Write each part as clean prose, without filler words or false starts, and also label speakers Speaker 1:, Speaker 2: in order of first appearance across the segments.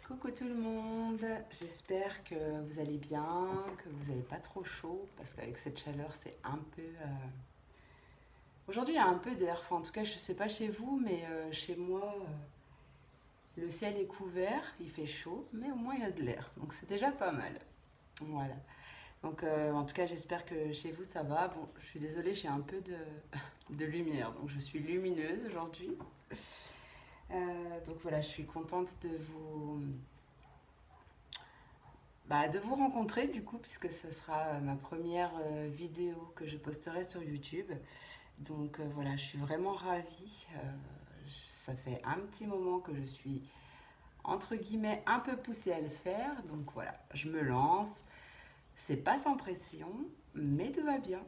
Speaker 1: Coucou tout le monde, j'espère que vous allez bien, que vous n'avez pas trop chaud, parce qu'avec cette chaleur c'est un peu... Aujourd'hui il y a un peu d'air, enfin, en tout cas je ne sais pas chez vous, mais chez moi le ciel est couvert, il fait chaud, mais au moins il y a de l'air, donc c'est déjà pas mal. Voilà, donc en tout cas j'espère que chez vous ça va. Bon, je suis désolée, j'ai un peu de lumière, donc je suis lumineuse aujourd'hui. Donc voilà, je suis contente de vous rencontrer du coup, puisque ce sera ma première vidéo que je posterai sur YouTube. Donc voilà, je suis vraiment ravie. Ça fait un petit moment que je suis entre guillemets un peu poussée à le faire. Donc voilà, je me lance. C'est pas sans pression, mais tout va bien.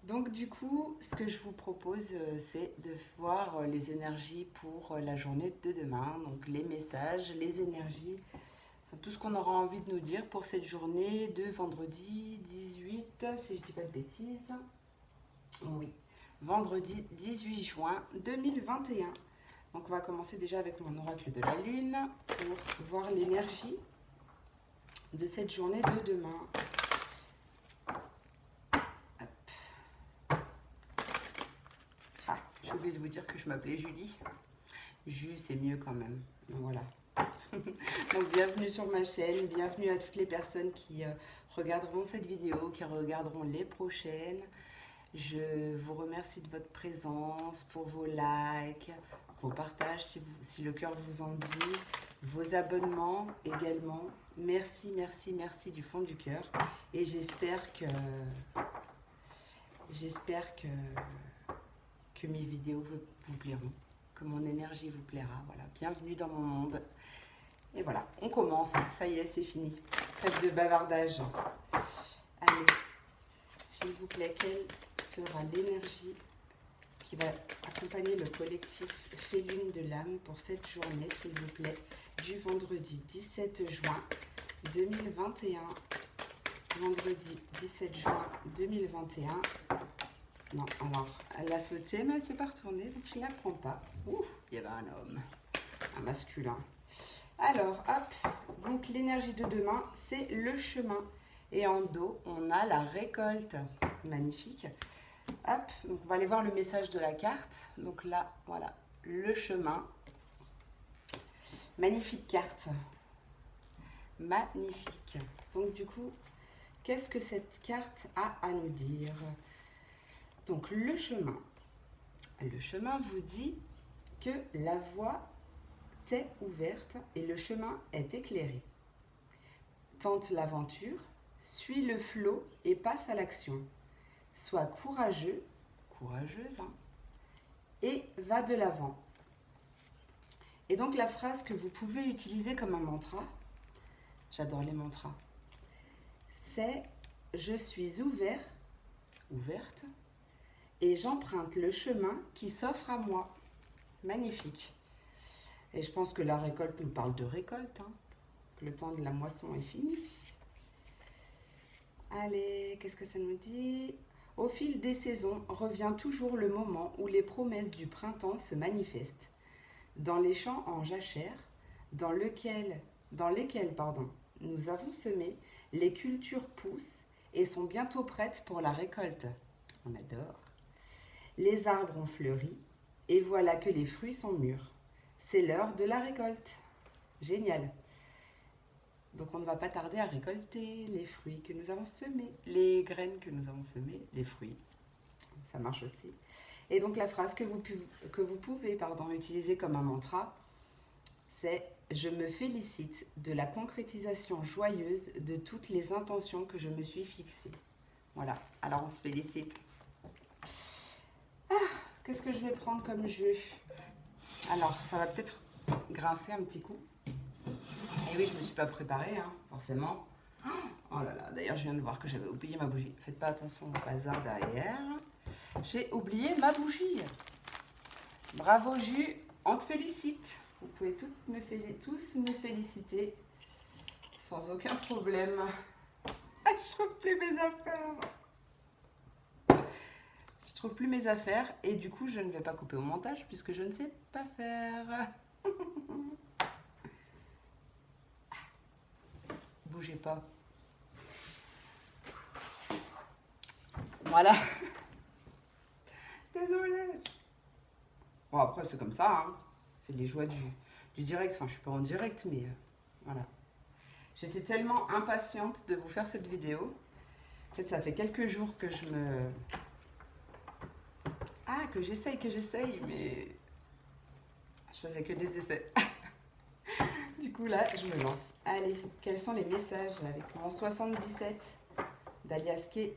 Speaker 1: Donc du coup, ce que je vous propose, c'est de voir les énergies pour la journée de demain. Donc les messages, les énergies, enfin, tout ce qu'on aura envie de nous dire pour cette journée de vendredi 18, si je dis pas de bêtises. Oui, vendredi 18 juin 2021. Donc on va commencer déjà avec mon oracle de la lune pour voir l'énergie de cette journée de demain. Ah, j'ai oublié de vous dire que je m'appelais Julie. Jus, c'est mieux quand même. Donc voilà. Donc bienvenue sur ma chaîne, bienvenue à toutes les personnes qui regarderont cette vidéo, qui regarderont les prochaines. Je vous remercie de votre présence, pour vos likes, vos partages si le cœur vous en dit, vos abonnements également. Merci, merci, merci du fond du cœur. Et j'espère que mes vidéos vous plairont, que mon énergie vous plaira. Voilà, bienvenue dans mon monde. Et voilà, on commence. Ça y est, c'est fini. Trêve de bavardage. Allez, s'il vous plaît, quelle sera l'énergie qui va accompagner le collectif Félune de l'âme pour cette journée, s'il vous plaît, du vendredi 17 juin 2021. Vendredi 17 juin 2021. Non, alors, elle a sauté, mais elle s'est pas retournée, donc je ne la prends pas. Ouh, il y avait un homme, un masculin. Alors, hop, donc l'énergie de demain, c'est le chemin. Et en dos, on a la récolte. Magnifique. Hop, donc on va aller voir le message de la carte. Donc là, voilà, le chemin. Magnifique carte. Magnifique. Donc du coup, qu'est-ce que cette carte a à nous dire? Donc le chemin. Le chemin vous dit que la voie t'est ouverte et le chemin est éclairé. Tente l'aventure, suis le flot et passe à l'action. Sois courageux, courageuse, hein, et va de l'avant. Et donc la phrase que vous pouvez utiliser comme un mantra, j'adore les mantras, c'est « Je suis ouvert, ouverte, et j'emprunte le chemin qui s'offre à moi. » Magnifique. Et je pense que la récolte nous parle de récolte, hein, que le temps de la moisson est fini. Allez, qu'est-ce que ça nous dit? Au fil des saisons revient toujours le moment où les promesses du printemps se manifestent. Dans les champs en jachère, dans lesquels nous avons semé, les cultures poussent et sont bientôt prêtes pour la récolte. On adore. Les arbres ont fleuri et voilà que les fruits sont mûrs. C'est l'heure de la récolte. Génial. Donc on ne va pas tarder à récolter les fruits que nous avons semés, les graines que nous avons semées, les fruits. Ça marche aussi. Et donc la phrase que vous pouvez utiliser comme un mantra, c'est « Je me félicite de la concrétisation joyeuse de toutes les intentions que je me suis fixées. » Voilà, alors on se félicite. Ah, qu'est-ce que je vais prendre comme jeu? Alors, ça va peut-être grincer un petit coup. Et oui, je ne me suis pas préparée, hein, forcément. Oh là là, d'ailleurs, je viens de voir que j'avais oublié ma bougie. Faites pas attention au bazar derrière. J'ai oublié ma bougie. Bravo, Jus, on te félicite. Vous pouvez tous me féliciter sans aucun problème. Je trouve plus mes affaires. Je trouve plus mes affaires et du coup, je ne vais pas couper au montage puisque je ne sais pas faire. bougez pas. Voilà. Désolée. Bon, après, c'est comme ça, hein. C'est les joies du direct. Enfin, je suis pas en direct, mais voilà. J'étais tellement impatiente de vous faire cette vidéo. En fait, ça fait quelques jours que je me... Ah, que j'essaye, mais... Je faisais que des essais. Du coup, là, je me lance. Allez, quels sont les messages avec mon 77 d'Alias Kay?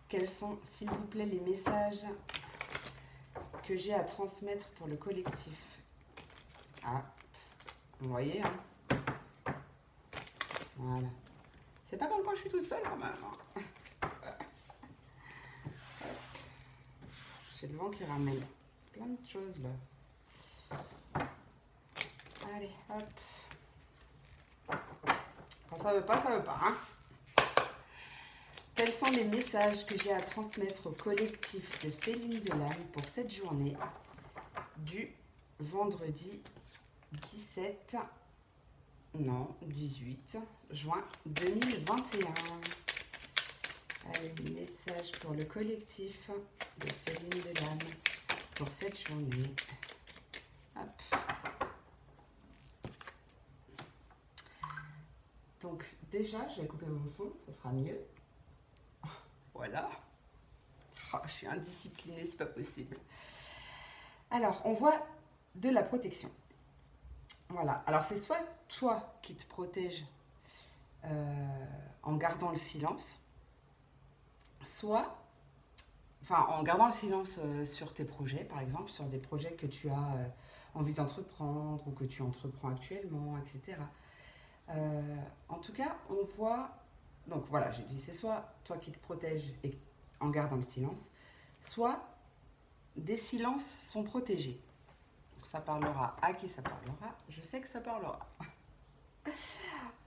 Speaker 1: Quels sont, s'il vous plaît, les messages que j'ai à transmettre pour le collectif? Ah, vous voyez, hein? Voilà. C'est pas comme quand je suis toute seule, quand même. Hein. J'ai le vent qui ramène plein de choses, là. Allez, hop. Quand ça veut pas, ça veut pas, hein. Quels sont les messages que j'ai à transmettre au collectif de Féline de l'âme pour cette journée du vendredi 18 juin 2021? Allez, message pour le collectif de Féline de l'âme pour cette journée. Hop. Donc déjà, je vais couper mon son, ça sera mieux. Voilà. Oh, je suis indisciplinée, c'est pas possible. Alors, on voit de la protection. Voilà. Alors, c'est soit toi qui te protèges en gardant le silence, soit, enfin, en gardant le silence sur tes projets, par exemple, sur des projets que tu as envie d'entreprendre ou que tu entreprends actuellement, etc. En tout cas, on voit... Donc voilà, j'ai dit, c'est soit toi qui te protèges et en gardant le silence, soit des silences sont protégés. Donc ça parlera à qui ça parlera. Je sais que ça parlera.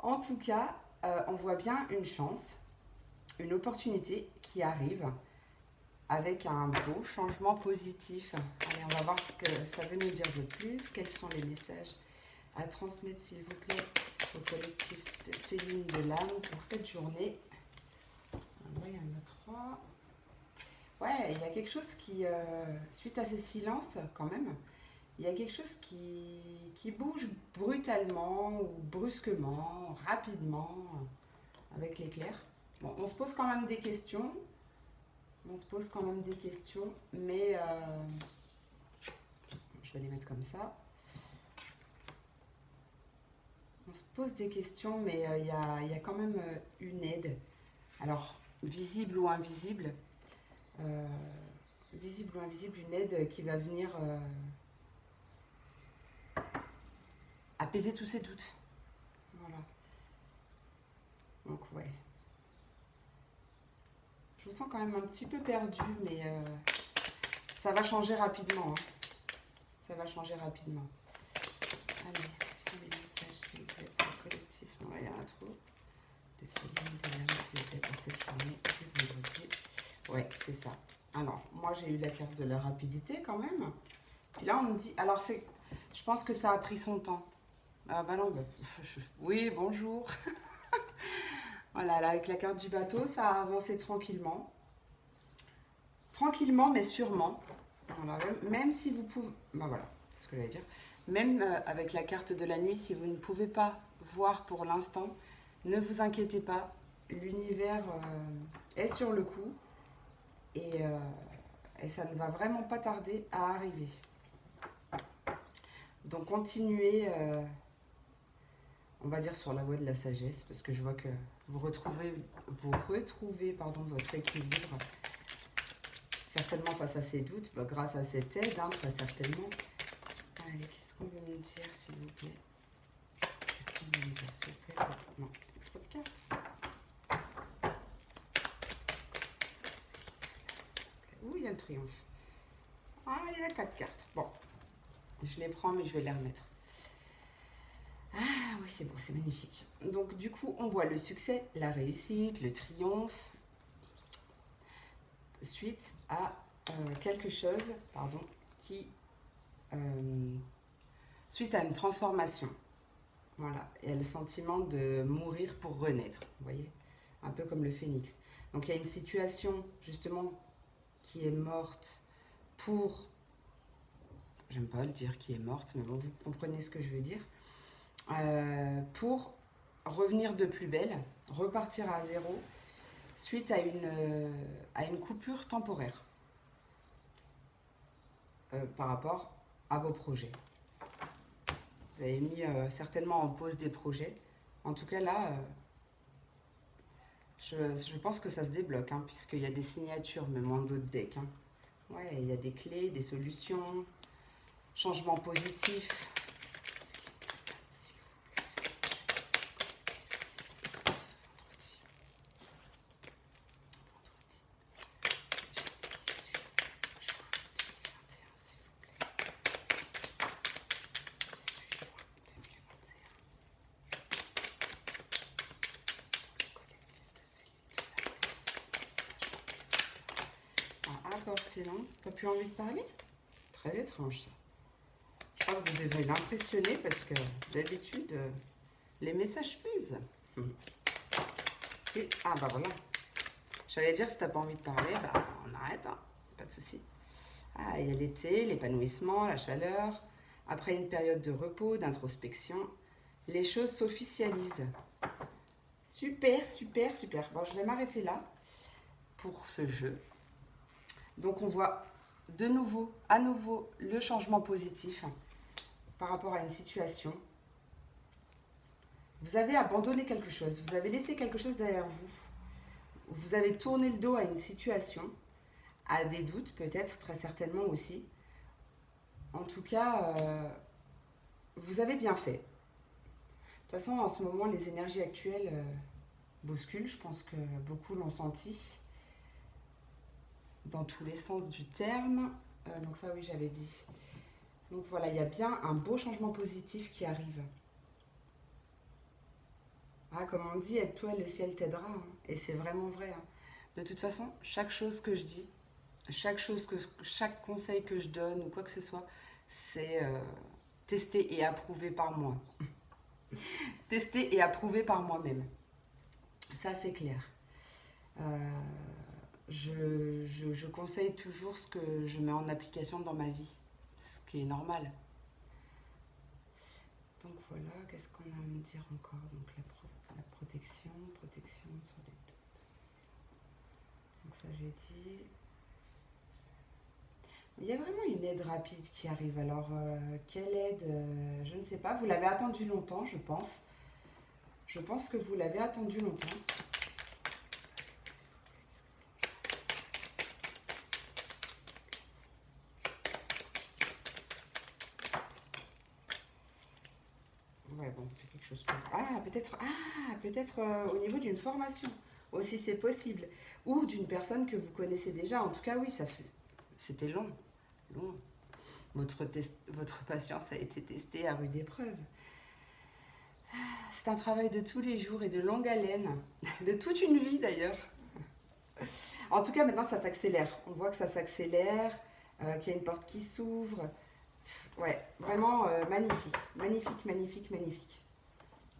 Speaker 1: En tout cas, on voit bien une chance, une opportunité qui arrive avec un beau changement positif. Allez, on va voir ce que ça veut nous dire de plus. Quels sont les messages à transmettre, s'il vous plaît, au collectif de Féline de l'âme pour cette journée? Ouais, il y en a 3. Ouais, il y a quelque chose qui, suite à ces silences, quand même, il y a quelque chose qui bouge brutalement ou brusquement, rapidement, avec l'éclair. Bon, on se pose quand même des questions. Mais je vais les mettre comme ça. On se pose des questions, mais il y a quand même une aide. Alors, visible ou invisible, une aide qui va venir apaiser tous ces doutes. Voilà. Donc, ouais. Je me sens quand même un petit peu perdue, mais ça va changer rapidement. Hein. Ça va changer rapidement. Allez, c'est les messages, s'il vous plaît, pour le collectif. Non, il y en a trop. Des Féline de l'âme, s'il vous plaît, pour cette journée du vendredi. Ouais, c'est ça. Alors, moi, j'ai eu la carte de la rapidité quand même. Puis là, on me dit... Alors, c'est... Je pense que ça a pris son temps. Ah bah non, bah, oui, bonjour. Voilà, là, avec la carte du bateau, ça a avancé tranquillement. Tranquillement, mais sûrement. Voilà, même si vous pouvez... Ben voilà, c'est ce que j'allais dire. Même avec la carte de la nuit, si vous ne pouvez pas voir pour l'instant, ne vous inquiétez pas. L'univers est sur le coup et ça ne va vraiment pas tarder à arriver. Donc continuez, on va dire, sur la voie de la sagesse, parce que je vois que vous retrouvez votre équilibre, certainement face à ces doutes, bah, grâce à cette aide, hein, très certainement. Allez, qu'est-ce qu'on veut me dire, s'il vous plaît? Qu'est-ce qu'on veut me dire, s'il vous plaît? Non, trop de cartes. Ouh, il y a le triomphe. Ah, il y a 4 cartes. Bon, je les prends, mais je vais les remettre. Ah oui, c'est beau, c'est magnifique. Donc du coup, on voit le succès, la réussite, le triomphe, suite à quelque chose, qui... suite à une transformation. Voilà, et elle a le sentiment de mourir pour renaître, vous voyez, un peu comme le phénix. Donc il y a une situation justement qui est morte pour, j'aime pas le dire qui est morte, mais bon, vous comprenez ce que je veux dire, pour revenir de plus belle, repartir à zéro, suite à une coupure temporaire par rapport à vos projets. Vous avez mis certainement en pause des projets. En tout cas là, je pense que ça se débloque, hein, puisqu'il y a des signatures, même en d'autres decks. Hein. Ouais, il y a des clés, des solutions, changements positifs. Apporter, non? Pas plus envie de parler? Très étrange ça. Je crois que vous devez l'impressionner parce que d'habitude, les messages fusent. Ah bah voilà. J'allais dire si t'as pas envie de parler, bah on arrête, hein. Pas de souci. Ah, il y a l'été, l'épanouissement, la chaleur. Après une période de repos, d'introspection, les choses s'officialisent. Super, super, super. Bon, je vais m'arrêter là pour ce jeu. Donc on voit de nouveau, à nouveau, le changement positif par rapport à une situation. Vous avez abandonné quelque chose, vous avez laissé quelque chose derrière vous. Vous avez tourné le dos à une situation, à des doutes peut-être, très certainement aussi. En tout cas, vous avez bien fait. De toute façon, en ce moment, les énergies actuelles bousculent. Je pense que beaucoup l'ont senti. Dans tous les sens du terme. Donc ça, oui, j'avais dit. Donc voilà, il y a bien un beau changement positif qui arrive. Ah, comme on dit, aide-toi, le ciel t'aidera. Hein. Et c'est vraiment vrai. Hein. De toute façon, chaque chose que je dis, chaque conseil que je donne ou quoi que ce soit, c'est testé et approuvé par moi. Testé et approuvé par moi-même. Ça, c'est clair. Je conseille toujours ce que je mets en application dans ma vie, ce qui est normal. Donc voilà, qu'est-ce qu'on a à me dire encore? Donc la protection sur les doutes. Donc ça j'ai dit. Il y a vraiment une aide rapide qui arrive. Alors, quelle aide? Je ne sais pas. Vous l'avez attendu longtemps, je pense. Je pense que vous l'avez attendu longtemps. Ouais, bon, c'est quelque chose que... peut-être au niveau d'une formation aussi, c'est possible. Ou d'une personne que vous connaissez déjà. En tout cas, oui, ça fait... C'était long. Votre patience a été testée à rude épreuve. C'est un travail de tous les jours et de longue haleine. De toute une vie, d'ailleurs. En tout cas, maintenant, ça s'accélère. On voit que ça s'accélère, qu'il y a une porte qui s'ouvre. Ouais, vraiment magnifique. Magnifique, magnifique, magnifique.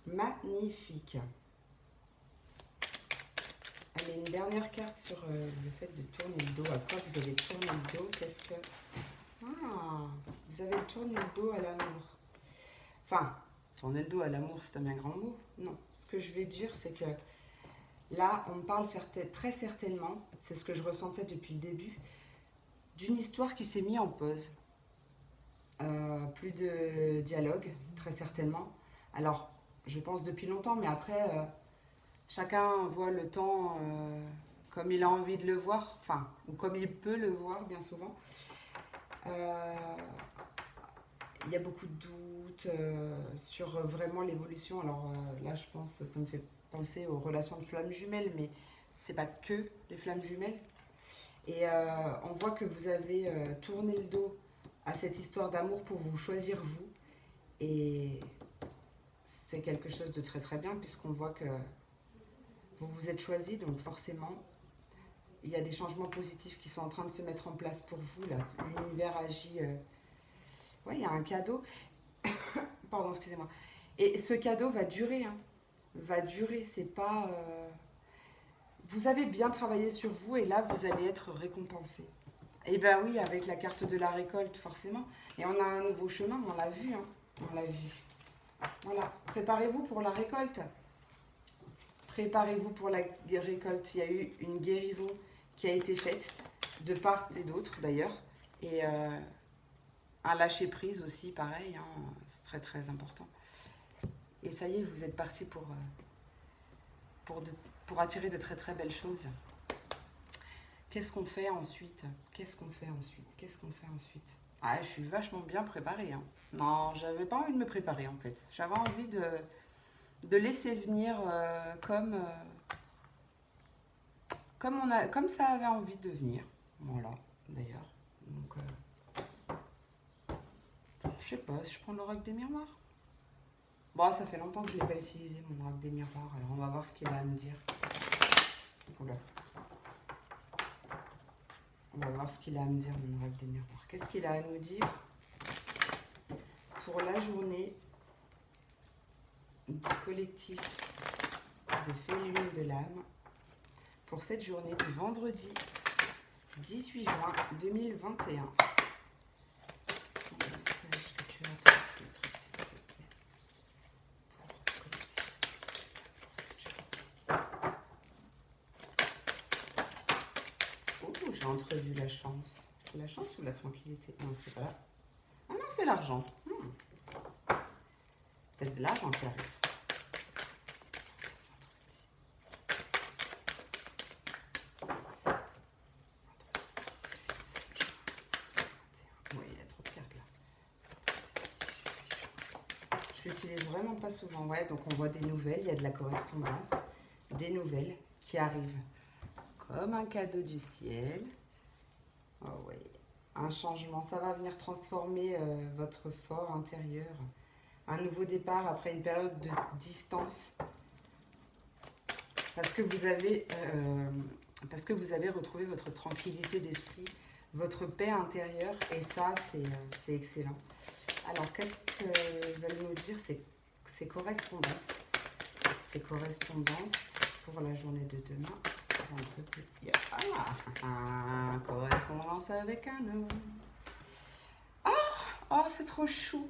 Speaker 1: Magnifique. Allez, une dernière carte sur le fait de tourner le dos. À quoi vous avez tourné le dos? Qu'est-ce que... Ah, vous avez tourné le dos à l'amour. Enfin, tourner le dos à l'amour, c'est un bien grand mot. Non, ce que je vais dire, c'est que là, on me parle très certainement, c'est ce que je ressentais depuis le début, d'une histoire qui s'est mise en pause. Plus de dialogue, très certainement. Alors, je pense depuis longtemps, mais après, chacun voit le temps comme il a envie de le voir, enfin, ou comme il peut le voir, bien souvent. Il y a beaucoup de doutes sur vraiment l'évolution. Alors là, je pense, ça me fait penser aux relations de flammes jumelles, mais c'est pas que les flammes jumelles. Et on voit que vous avez tourné le dos à cette histoire d'amour pour vous choisir vous. Et c'est quelque chose de très très bien, puisqu'on voit que vous vous êtes choisi, donc forcément, il y a des changements positifs qui sont en train de se mettre en place pour vous. Là, l'univers agit. Ouais, il y a un cadeau. Pardon, excusez-moi. Et ce cadeau va durer, hein. Va durer, c'est pas... Vous avez bien travaillé sur vous et là, vous allez être récompensé. Et ben oui, avec la carte de la récolte, forcément. Et on a un nouveau chemin, on l'a vu, hein. On l'a vu. Voilà, préparez-vous pour la récolte. Préparez-vous pour la récolte. Il y a eu une guérison qui a été faite, de part et d'autre d'ailleurs. Et un lâcher-prise aussi, pareil, hein. C'est très très important. Et ça y est, vous êtes parti pour attirer de très très belles choses. Qu'est-ce qu'on fait ensuite? Qu'est-ce qu'on fait ensuite? Qu'est-ce qu'on fait ensuite? Ah, je suis vachement bien préparée, hein. Non, j'avais pas envie de me préparer en fait. J'avais envie de laisser venir comme ça avait envie de venir. Voilà, d'ailleurs. Donc, je sais pas si je prends l'oracle des miroirs. Bon, ça fait longtemps que je ne l'ai pas utilisé, mon oracle des miroirs. Alors, on va voir ce qu'il a à me dire. Oula. On va voir ce qu'il a à me dire, mon oracle des miroirs. Qu'est-ce qu'il a à nous dire pour la journée du collectif de Fée Lune de l'âme, pour cette journée du vendredi 18 juin 2021. Sans le message que tu as transmettre, s'il te plaît, pour le collectif pour cette journée. Oh, j'ai entrevu la chance. C'est la chance ou la tranquillité? Non, c'est pas là. Ah non, c'est l'argent. Peut-être de l'argent qui arrive. Oui, il y a trop de cartes là. Je l'utilise vraiment pas souvent. Ouais, donc on voit des nouvelles, il y a de la correspondance, des nouvelles qui arrivent comme un cadeau du ciel. Oh oui, un changement, ça va venir transformer votre fort intérieur. Un nouveau départ après une période de distance. Parce que vous avez retrouvé votre tranquillité d'esprit, votre paix intérieure. Et ça, c'est excellent. Alors, qu'est-ce que veulent nous dire ces correspondances? Ces correspondances pour la journée de demain. Correspondance avec un homme. Oh, c'est trop chou.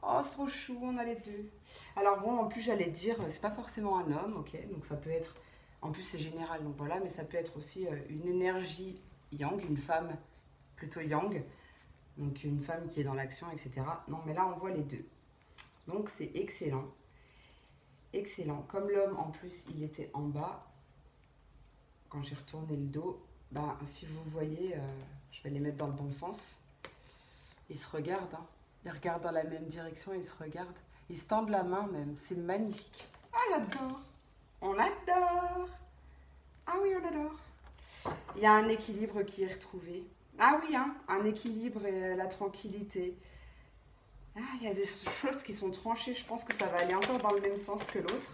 Speaker 1: Oh, c'est trop chou, on a les deux. Alors bon, en plus j'allais dire, c'est pas forcément un homme, ok? Donc ça peut être, en plus c'est général, donc voilà, mais ça peut être aussi une énergie yang, une femme plutôt yang, donc une femme qui est dans l'action, etc. Non, mais là on voit les deux. Donc c'est excellent. Excellent. Comme l'homme, en plus, il était en bas, quand j'ai retourné le dos, ben, si vous voyez, je vais les mettre dans le bon sens, ils se regardent, hein. Ils regardent dans la même direction, ils se regardent. Ils se tendent la main même. C'est magnifique. Ah, j'adore. On adore. Ah oui, on adore. Il y a un équilibre qui est retrouvé. Ah oui, hein, un équilibre et la tranquillité. Ah, il y a des choses qui sont tranchées. Je pense que ça va aller encore dans le même sens que l'autre.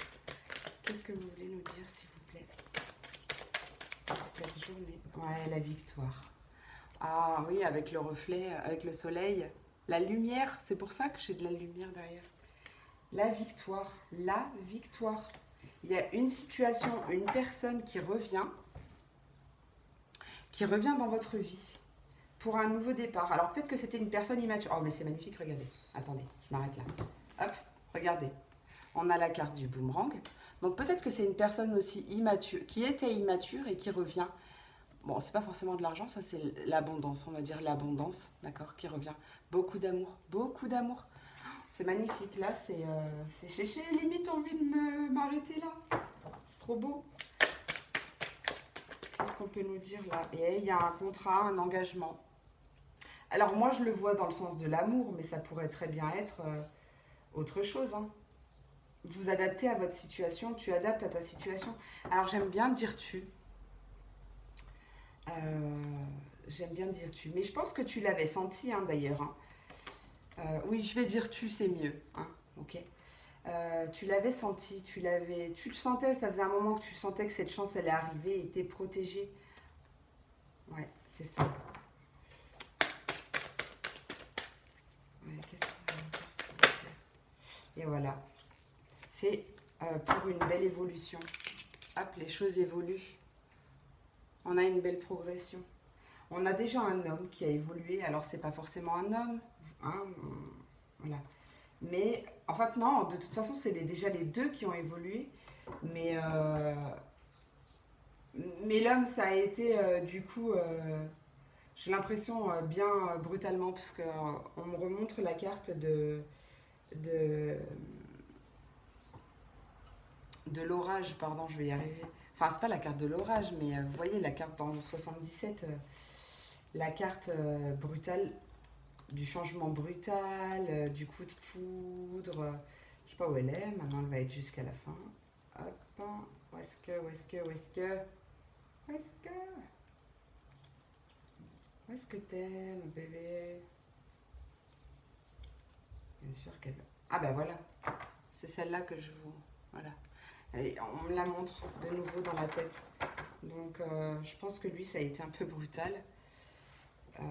Speaker 1: Qu'est-ce que vous voulez nous dire, s'il vous plaît, pour cette journée? Ouais, la victoire. Ah oui, avec le reflet, avec le soleil. La lumière, c'est pour ça que j'ai de la lumière derrière. La victoire, la victoire. Il y a une situation, une personne qui revient dans votre vie pour un nouveau départ. Alors peut-être que c'était une personne immature. Oh, mais c'est magnifique, regardez. Attendez, je m'arrête là. Hop, regardez. On a la carte du boomerang. Donc peut-être que c'est une personne aussi immature, qui était immature et qui revient. Bon, c'est pas forcément de l'argent, ça c'est l'abondance, on va dire l'abondance, d'accord, qui revient. Beaucoup d'amour, beaucoup d'amour. C'est magnifique, là, c'est j'ai limite envie de m'arrêter là. C'est trop beau. Qu'est-ce qu'on peut nous dire là? Et il y a un contrat, un engagement. Alors moi, je le vois dans le sens de l'amour, mais ça pourrait très bien être autre chose, hein. Vous adaptez à votre situation, tu adaptes à ta situation. Alors j'aime bien dire tu. J'aime bien dire tu, mais je pense que tu l'avais senti, hein, d'ailleurs, hein. Oui, je vais dire tu, c'est mieux, hein, ok. Tu l'avais senti, tu le sentais, ça faisait un moment que tu sentais que cette chance allait arriver et t'es protégée. Ouais, c'est ça. Ouais, qu'est-ce qu'on va dire, s'il vous plaît? Et voilà. C'est pour une belle évolution. Hop, les choses évoluent. On a une belle progression. On a déjà un homme qui a évolué. Alors, c'est pas forcément un homme. Hein, voilà. Mais, en fait, non, de toute façon, c'est déjà les deux qui ont évolué. Mais, mais l'homme, ça a été, du coup, j'ai l'impression, bien brutalement, parce qu'on me remontre la carte de, de l'orage, pardon, je vais y arriver. Enfin, c'est pas la carte de l'orage, mais vous voyez la carte dans le 77, la carte brutale, du changement brutal, du coup de foudre. Je sais pas où elle est, maintenant elle va être jusqu'à la fin. Hop, où est-ce que, où est-ce que, où est-ce que, où est-ce que, où est-ce que t'es, mon bébé? Bien sûr qu'elle... Ah ben voilà, c'est celle-là que je vous... Voilà. Et on me la montre de nouveau dans la tête. Donc je pense que lui, ça a été un peu brutal. Euh,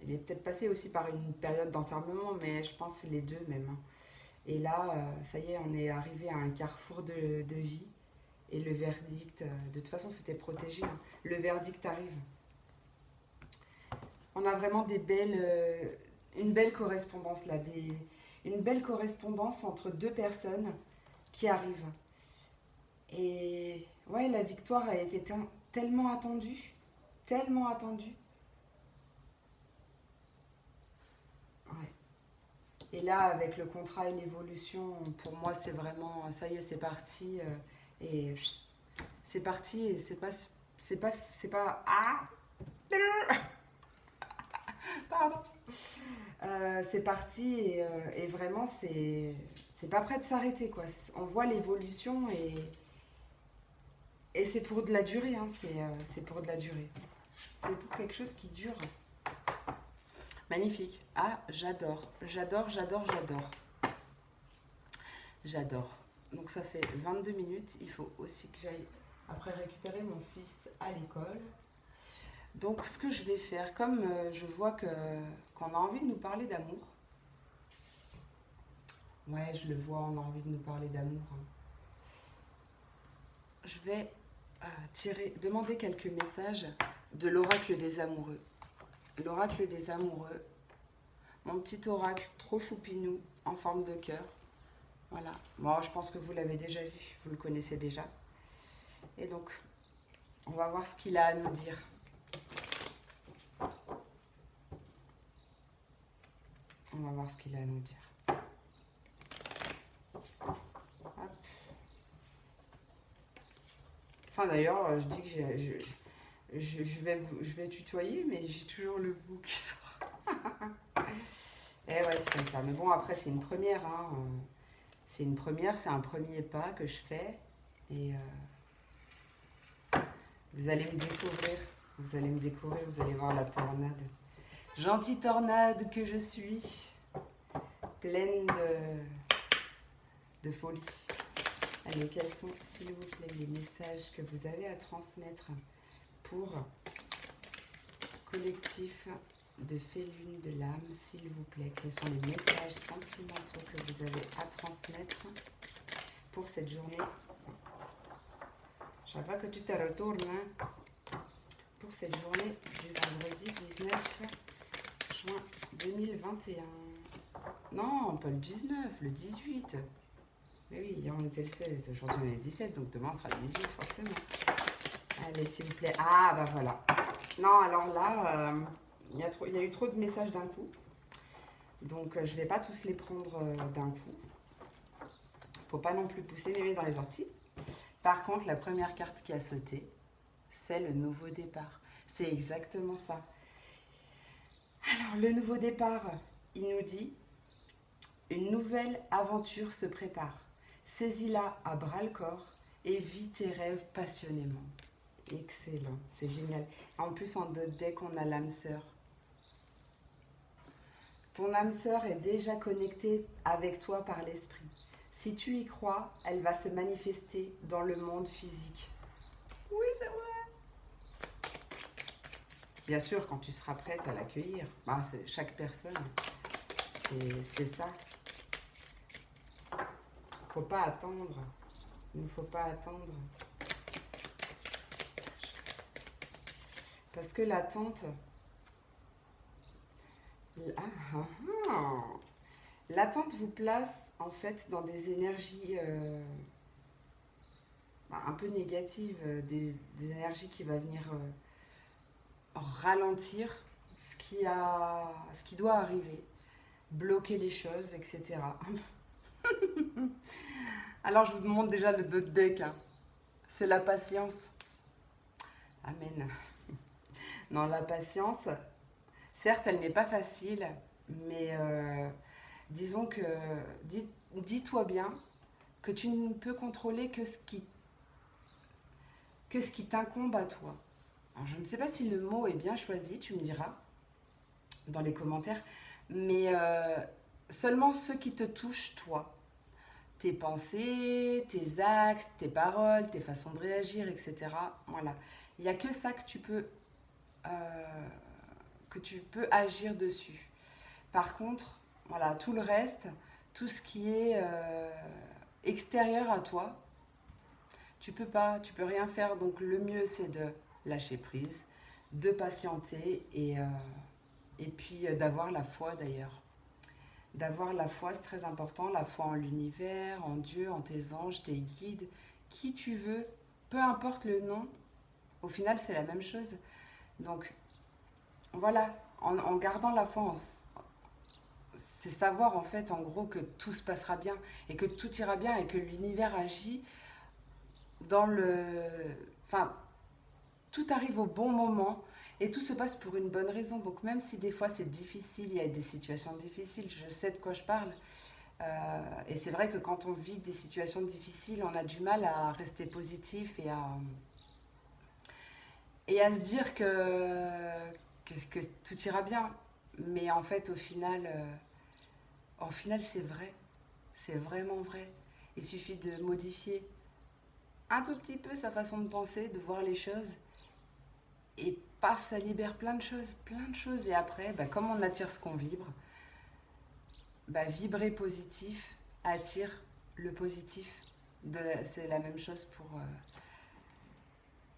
Speaker 1: il est peut-être passé aussi par une période d'enfermement, mais je pense les deux même. Et là, ça y est, on est arrivé à un carrefour de vie. Et le verdict, de toute façon, c'était protégé. Hein. Le verdict arrive. On a vraiment une belle correspondance là. Une belle correspondance entre deux personnes qui arrivent. Et ouais, la victoire a été tellement attendue. Tellement attendue. Ouais. Et là, avec le contrat et l'évolution, pour moi, c'est vraiment, ça y est, c'est parti. Et c'est parti et ah, pardon. C'est parti et vraiment, c'est pas prêt de s'arrêter, quoi. On voit l'évolution et c'est pour de la durée, hein. C'est pour de la durée. C'est pour quelque chose qui dure. Magnifique. Ah, j'adore. J'adore, j'adore, j'adore. J'adore. Donc ça fait 22 minutes. Il faut aussi que j'aille après récupérer mon fils à l'école. Donc ce que je vais faire, comme je vois qu'on a envie de nous parler d'amour. Ouais, je le vois, on a envie de nous parler d'amour. Hein. Je vais demander quelques messages de l'oracle des amoureux. L'oracle des amoureux. Mon petit oracle trop choupinou en forme de cœur. Voilà. Bon, je pense que vous l'avez déjà vu, vous le connaissez déjà. Et donc, on va voir ce qu'il a à nous dire. On va voir ce qu'il a à nous dire. Hop. Enfin, d'ailleurs, je dis que je vais tutoyer, mais j'ai toujours le vous qui sort. Et ouais, c'est comme ça. Mais bon, après, c'est une première. Hein. C'est une première, c'est un premier pas que je fais. Et vous allez me découvrir. Vous allez me découvrir, vous allez voir la tornade. Gentille tornade que je suis. Pleine de folie. Allez, quels sont, s'il vous plaît, les messages que vous avez à transmettre pour collectif de Félune de l'âme, s'il vous plaît? Quels sont les messages sentimentaux que vous avez à transmettre pour cette journée? Je vois que tu te retournes. Hein, pour cette journée du vendredi 19 juin 2021. Non, pas le 19, le 18. Mais oui, hier on était le 16, aujourd'hui on est le 17, donc demain on sera le 18 forcément. Allez, s'il vous plaît. Ah, bah voilà. Non, alors là, il y a eu trop de messages d'un coup. Donc je vais pas tous les prendre d'un coup. Faut pas non plus pousser les mains dans les orties. Par contre, la première carte qui a sauté, c'est le nouveau départ. C'est exactement ça. Alors, le nouveau départ, il nous dit, une nouvelle aventure se prépare. Saisis-la à bras-le-corps et vis tes rêves passionnément. Excellent, c'est génial. En plus, en d'autres decks, on a l'âme sœur. Ton âme sœur est déjà connectée avec toi par l'esprit. Si tu y crois, elle va se manifester dans le monde physique. Oui, c'est vrai. Bien sûr, quand tu seras prête à l'accueillir. Bah, chaque personne, c'est ça. Faut pas attendre. Il ne faut pas attendre. Parce que l'attente... Ah, ah, ah. L'attente vous place en fait dans des énergies un peu négatives, des énergies qui vont venir ralentir ce qui doit arriver, bloquer les choses, etc. Alors je vous montre déjà le dos de deck, hein. C'est la patience. Amen. Non, la patience, certes, elle n'est pas facile, mais disons que dis-toi bien que tu ne peux contrôler que ce qui t'incombe à toi. Alors, je ne sais pas si le mot est bien choisi, tu me diras dans les commentaires, mais seulement ceux qui te touchent, toi. Tes pensées, tes actes, tes paroles, tes façons de réagir, etc. Voilà. Il n'y a que ça que tu peux agir dessus. Par contre, voilà, tout le reste, tout ce qui est extérieur à toi, tu peux pas, tu peux rien faire. Donc le mieux, c'est de lâcher prise, de patienter et puis d'avoir la foi d'ailleurs. D'avoir la foi, c'est très important, la foi en l'univers, en Dieu, en tes anges, tes guides, qui tu veux, peu importe le nom, au final c'est la même chose. Donc voilà, en gardant la foi, c'est savoir en fait en gros que tout se passera bien et que tout ira bien et que l'univers agit dans le... Enfin, tout arrive au bon moment et tout se passe pour une bonne raison. Donc même si des fois c'est difficile, il y a des situations difficiles, je sais de quoi je parle. Et c'est vrai que quand on vit des situations difficiles, on a du mal à rester positif et à se dire que tout ira bien. Mais en fait, au final c'est vrai. C'est vraiment vrai. Il suffit de modifier un tout petit peu sa façon de penser, de voir les choses. Et paf, ça libère plein de choses, plein de choses. Et après, bah, comme on attire ce qu'on vibre, bah, vibrer positif attire le positif. C'est la même chose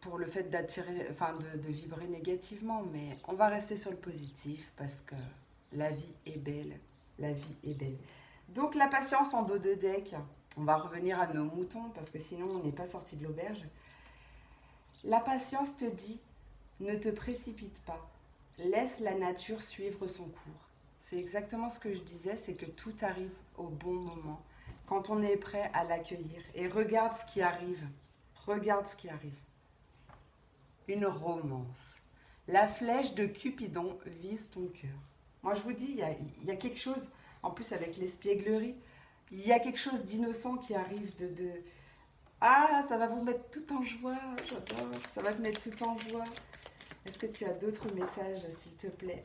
Speaker 1: pour le fait d'attirer, enfin de vibrer négativement. Mais on va rester sur le positif parce que la vie est belle. La vie est belle. Donc la patience en dos de deck. On va revenir à nos moutons parce que sinon on n'est pas sorti de l'auberge. La patience te dit, ne te précipite pas. Laisse la nature suivre son cours. C'est exactement ce que je disais, c'est que tout arrive au bon moment, quand on est prêt à l'accueillir. Et regarde ce qui arrive. Regarde ce qui arrive. Une romance. La flèche de Cupidon vise ton cœur. Moi, je vous dis, il y a quelque chose, en plus avec l'espièglerie, il y a quelque chose d'innocent qui arrive Ah, ça va vous mettre tout en joie, j'adore, ça va te mettre tout en joie. Est-ce que tu as d'autres messages, s'il te plaît,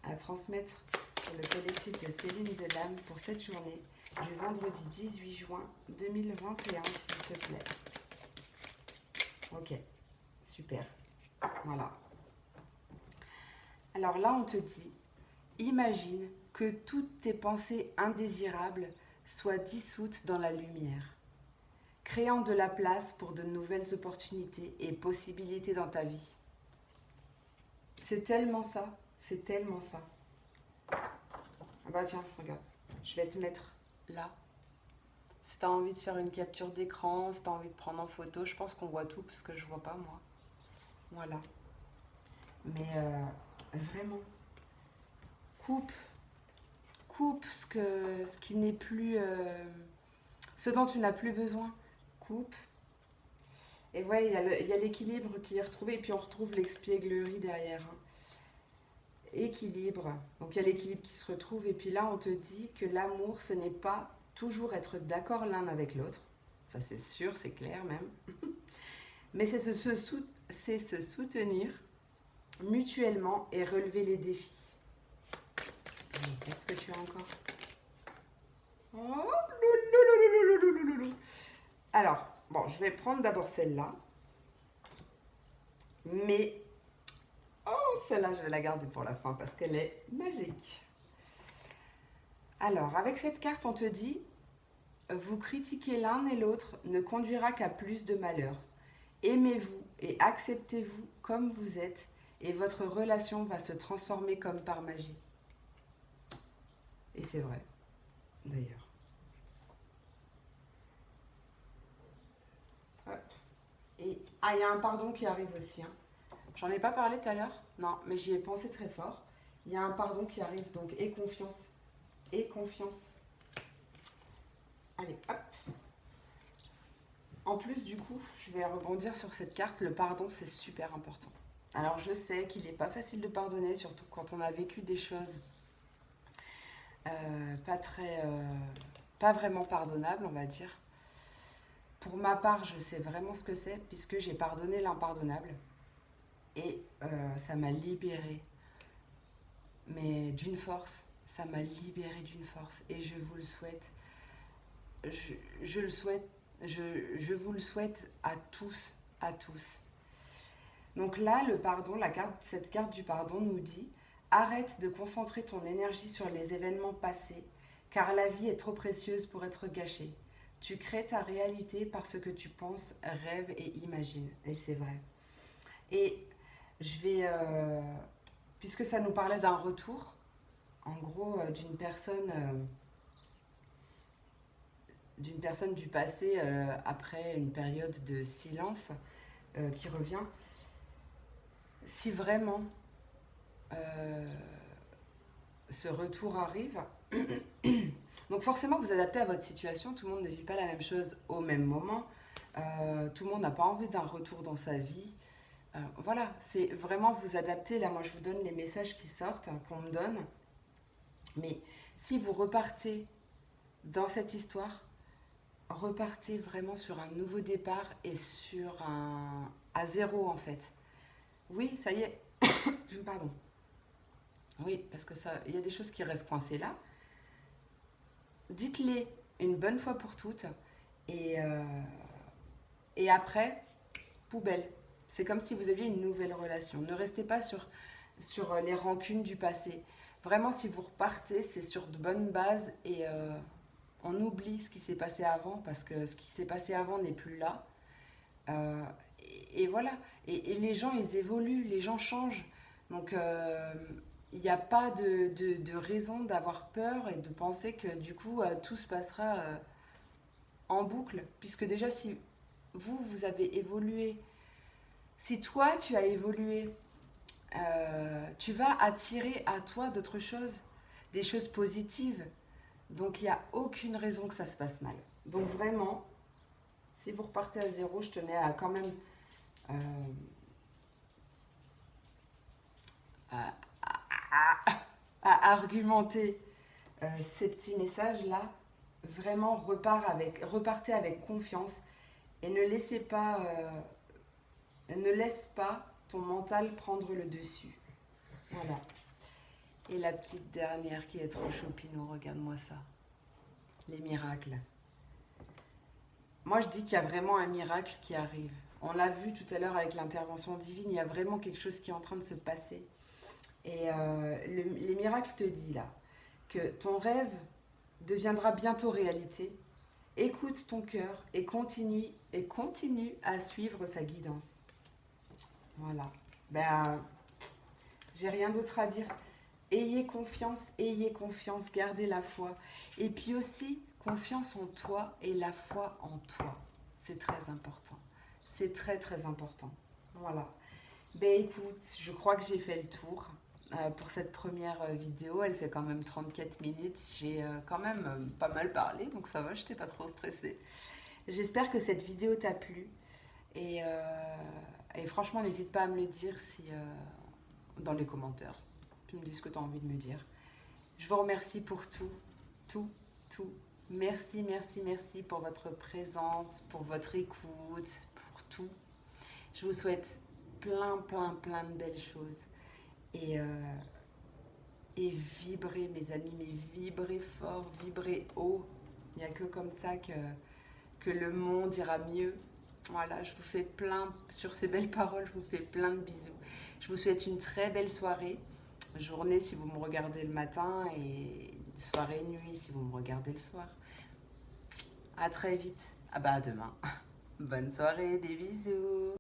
Speaker 1: à transmettre pour le collectif de Féline de l'âme pour cette journée du vendredi 18 juin 2021, s'il te plaît? Ok, super. Voilà. Alors là, on te dit, imagine que toutes tes pensées indésirables soient dissoutes dans la lumière, créant de la place pour de nouvelles opportunités et possibilités dans ta vie. C'est tellement ça, c'est tellement ça. Ah bah tiens, regarde, je vais te mettre là. Si tu as envie de faire une capture d'écran, si tu as envie de prendre en photo, je pense qu'on voit tout parce que je vois pas moi. Voilà. Mais vraiment, coupe ce qui n'est plus, ce dont tu n'as plus besoin. Coupe. Et ouais, il y a l'équilibre qui est retrouvé et puis on retrouve l'expièglerie derrière. Hein. Équilibre. Donc il y a l'équilibre qui se retrouve et puis là on te dit que l'amour ce n'est pas toujours être d'accord l'un avec l'autre. Ça c'est sûr, c'est clair même. Mais c'est se soutenir mutuellement et relever les défis. Qu'est-ce que tu as encore? Oh, loulouloulouloulouloulou. Alors, bon, je vais prendre d'abord celle-là. Mais, oh, celle-là, je vais la garder pour la fin parce qu'elle est magique. Alors, avec cette carte, on te dit, Vous critiquer l'un et l'autre ne conduira qu'à plus de malheur. Aimez-vous et acceptez-vous comme vous êtes et votre relation va se transformer comme par magie. Et c'est vrai, d'ailleurs. Hop. Et il y a un pardon qui arrive aussi. Hein. J'en ai pas parlé tout à l'heure, non, mais j'y ai pensé très fort. Il y a un pardon qui arrive, donc et confiance. Et confiance. Allez, hop. En plus, du coup, je vais rebondir sur cette carte. Le pardon, c'est super important. Alors, je sais qu'il n'est pas facile de pardonner, surtout quand on a vécu des choses pas vraiment pardonnables, on va dire. Pour ma part, je sais vraiment ce que c'est, puisque j'ai pardonné l'impardonnable. Et ça m'a libérée. Mais d'une force, ça m'a libérée d'une force. Et je vous le souhaite. Je le souhaite. Je vous le souhaite à tous, à tous. Donc là, le pardon, cette carte du pardon nous dit: arrête de concentrer ton énergie sur les événements passés, car la vie est trop précieuse pour être gâchée. Tu crées ta réalité par ce que tu penses, rêves et imagines. Et c'est vrai. Et je vais, puisque ça nous parlait d'un retour, en gros, d'une personne du passé après une période de silence qui revient. Si vraiment ce retour arrive, donc forcément vous adaptez à votre situation, tout le monde ne vit pas la même chose au même moment, tout le monde n'a pas envie d'un retour dans sa vie. Voilà, c'est vraiment vous adapter. Là, moi, je vous donne les messages qui sortent, qu'on me donne. Mais si vous repartez dans cette histoire, repartez vraiment sur un nouveau départ et à zéro, en fait. Oui, ça y est. Pardon. Oui, parce que il y a des choses qui restent coincées là. Dites-les une bonne fois pour toutes. Et, euh, et après, poubelle. C'est comme si vous aviez une nouvelle relation. Ne restez pas sur les rancunes du passé. Vraiment, si vous repartez, c'est sur de bonnes bases et on oublie ce qui s'est passé avant parce que ce qui s'est passé avant n'est plus là. Euh, et voilà. Et les gens, ils évoluent, les gens changent. Donc, il n'y a pas de raison d'avoir peur et de penser que du coup, tout se passera en boucle. Puisque déjà, si vous avez évolué, si toi, tu as évolué, tu vas attirer à toi d'autres choses, des choses positives. Donc, il n'y a aucune raison que ça se passe mal. Donc, vraiment, si vous repartez à zéro, je tenais à quand même euh, à, à argumenter ces petits messages-là. Vraiment, repartez avec confiance et ne laisse pas ton mental prendre le dessus. Voilà. Et la petite dernière qui est trop choupinou, regarde-moi ça. Les miracles. Moi, je dis qu'il y a vraiment un miracle qui arrive. On l'a vu tout à l'heure avec l'intervention divine, il y a vraiment quelque chose qui est en train de se passer. Et les miracles te disent là que ton rêve deviendra bientôt réalité. Écoute ton cœur et continue à suivre sa guidance. Voilà. Ben, j'ai rien d'autre à dire. Ayez confiance, gardez la foi. Et puis aussi, confiance en toi et la foi en toi. C'est très important. C'est très très important. Voilà. Ben écoute, je crois que j'ai fait le tour pour cette première vidéo. Elle fait quand même 34 minutes. J'ai quand même pas mal parlé, donc ça va, je n'étais pas trop stressée. J'espère que cette vidéo t'a plu. Et franchement, n'hésite pas à me le dire dans les commentaires. Tu me dis ce que tu as envie de me dire. Je vous remercie pour tout. Merci pour votre présence, pour votre écoute, pour tout. Je vous souhaite plein de belles choses. Et vibrez, mes amis, mais vibrez fort, vibrez haut. Il n'y a que comme ça que le monde ira mieux. Voilà, je vous fais sur ces belles paroles, je vous fais plein de bisous. Je vous souhaite une très belle soirée. Journée si vous me regardez le matin et soirée nuit si vous me regardez le soir. À très vite. Ah bah à demain. Bonne soirée, des bisous.